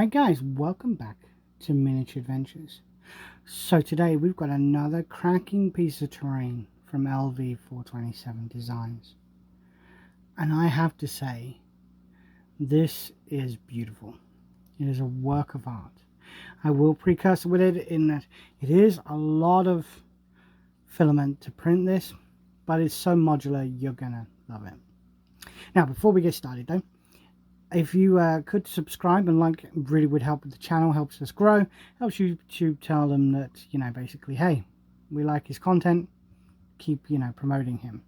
Alright guys, welcome back to Miniature Adventures. So today we've got another cracking piece of terrain from Lv427 Designs. And I have to say, this is beautiful. It is a work of art. I will precursor with it in that it is a lot of filament to print this, but it's so modular, you're gonna love it. Now before we get started though, if you could subscribe and like, it really would help with the channel, helps us grow, helps YouTube tell them that, basically, hey, we like his content, keep, promoting him.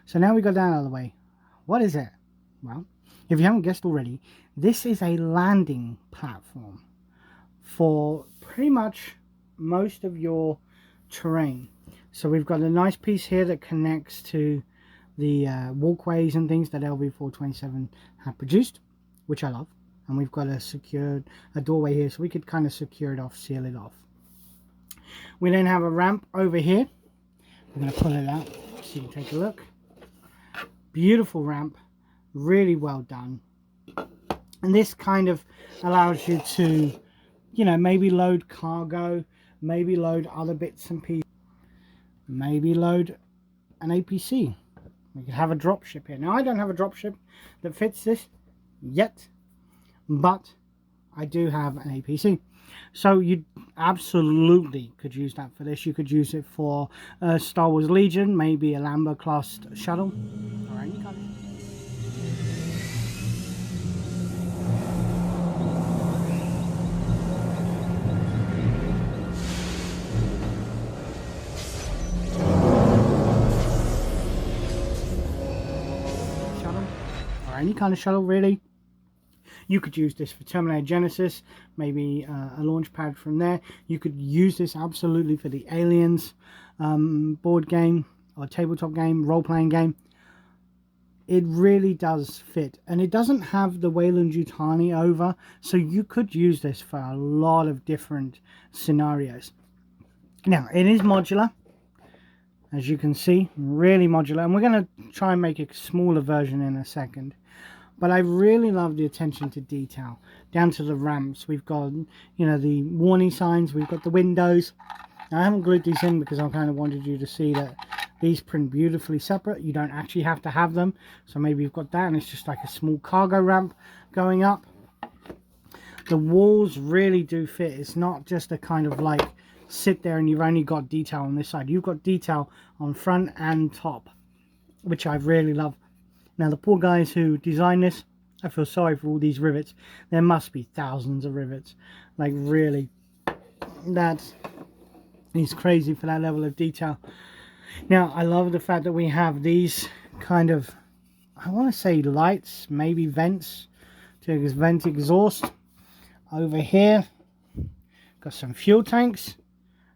So now we got that out of the way. What is it? Well, if you haven't guessed already, this is a landing platform for pretty much most of your terrain. So we've got a nice piece here that connects to the walkways and things that Lv427 have produced, which I love. And we've got a doorway here, so we could kind of secure it off, seal it off. We then have a ramp over here. I'm going to pull it out so you can take a look. Beautiful ramp, really well done. And this kind of allows you to, maybe load cargo, maybe load other bits and pieces, maybe load an APC. We could have a dropship here. Now I don't have a dropship that fits this yet, but I do have an APC. So you absolutely could use that for this. You could use it for Star Wars Legion, maybe a Lambda class shuttle, or any kind of... any kind of shuttle really. You could use this for Terminator Genesis, maybe a launch pad from there. You could use this absolutely for the Aliens board game or tabletop game, role-playing game. It really does fit, and it doesn't have the Weyland-Yutani over, so you could use this for a lot of different scenarios. Now it is modular, as you can see, really modular, and we're going to try and make a smaller version in a second. But I really love the attention to detail, down to the ramps. We've got, the warning signs, we've got the windows. Now, I haven't glued these in because I kind of wanted you to see that these print beautifully separate. You don't actually have to have them. So maybe you've got that and it's just like a small cargo ramp going up. The walls really do fit. It's not just a kind of like sit there and you've only got detail on this side. You've got detail on front and top, which I really love. Now the poor guys who designed this, I feel sorry for all these rivets. There must be thousands of rivets. Like really, that is crazy for that level of detail. Now I love the fact that we have these kind of, I want to say lights, maybe vents to vent exhaust. Over here, got some fuel tanks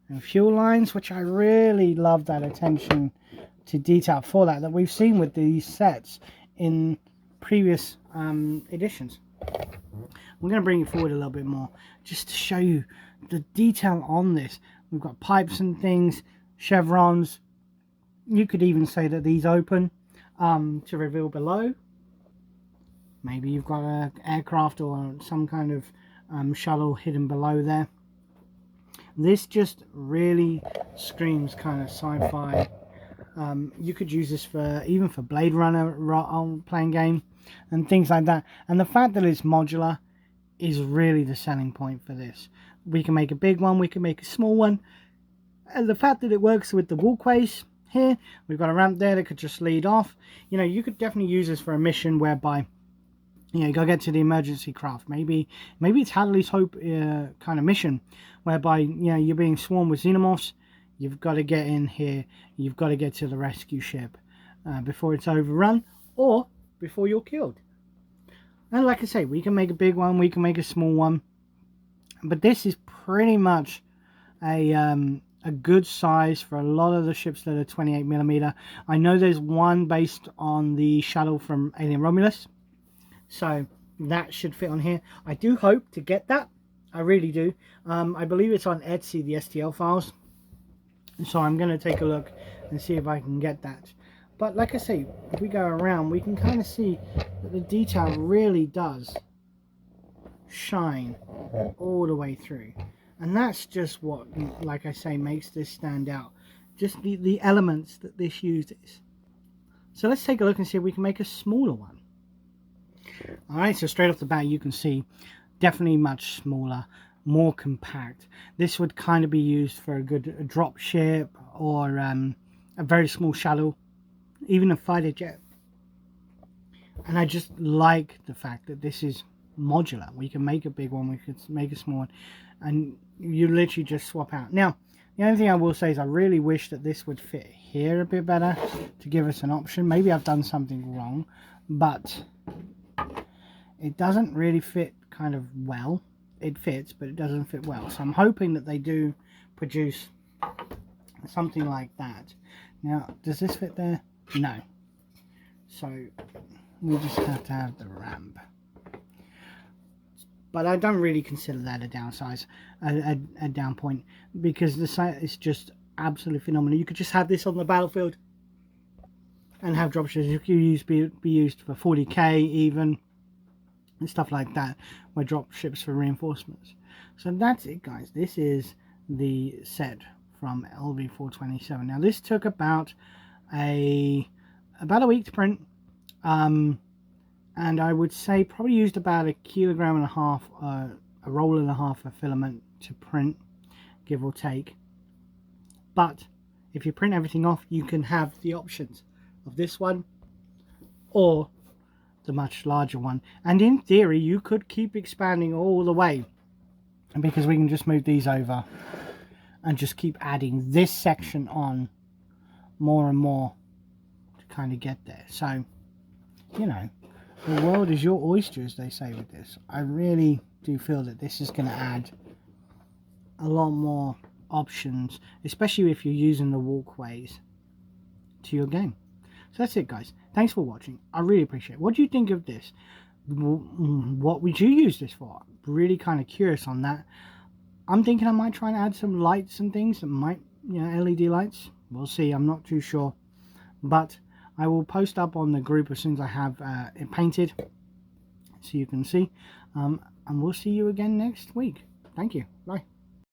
and fuel lines, which I really love that attention to detail for that we've seen with these sets in previous editions. We're going to bring it forward a little bit more just to show you the detail on this. We've got pipes and things, chevrons. You could even say that these open to reveal below. Maybe you've got an aircraft or some kind of shuttle hidden below there. This just really screams kind of sci-fi. You could use this for even for Blade Runner playing game and things like that. And the fact that it's modular is really the selling point for this. We can make a big one, we can make a small one, and the fact that it works with the walkways here, we've got a ramp there that could just lead off. You could definitely use this for a mission whereby you go get to the emergency craft. Maybe it's Hadley's Hope kind of mission whereby you're being swarmed with xenomorphs. You've got to get in here. You've got to get to the rescue ship before it's overrun or before you're killed. And like I say, we can make a big one. We can make a small one. But this is pretty much a good size for a lot of the ships that are 28mm. I know there's one based on the shuttle from Alien Romulus. So that should fit on here. I do hope to get that. I really do. I believe it's on Etsy, the STL files. So I'm going to take a look and see if I can get that. But like I say, if we go around, we can kind of see that the detail really does shine all the way through. And that's just what, like I say, makes this stand out. Just the elements that this uses. So let's take a look and see if we can make a smaller one. Alright, so straight off the bat you can see definitely much smaller, more compact. This would kind of be used for a good drop ship or a very small shuttle, even a fighter jet. And I just like the fact that this is modular. We can make a big one, we can make a small one, and you literally just swap out. Now, the only thing I will say is I really wish that this would fit here a bit better to give us an option. Maybe I've done something wrong, but it doesn't really fit kind of well. It fits, but it doesn't fit well. So I'm hoping that they do produce something like that. Now, does this fit there? No. So we just have to have the ramp. But I don't really consider that a downsize, a down point, because the site is just absolutely phenomenal. You could just have this on the battlefield and have dropships. You could be used for 40k even, and stuff like that, where dropships for reinforcements. So that's it, guys. This is the set from Lv427. Now this took about a week to print. And I would say probably used about 1.5 kilograms, a roll and a half of filament to print, give or take. But if you print everything off, you can have the options of this one or the much larger one. And in theory, you could keep expanding all the way, because we can just move these over and just keep adding this section on more and more to kind of get there. So, you know, the world is your oyster, as they say with this. I really do feel that this is going to add a lot more options, especially if you're using the walkways to your game. So that's it, guys. Thanks for watching. I really appreciate it. What do you think of this? What would you use this for? Really kind of curious on that. I'm thinking I might try and add some lights and things that might, you know, LED lights. We'll see. I'm not too sure. But I will post up on the group as soon as I have it painted, so you can see. And we'll see you again next week. Thank you. Bye.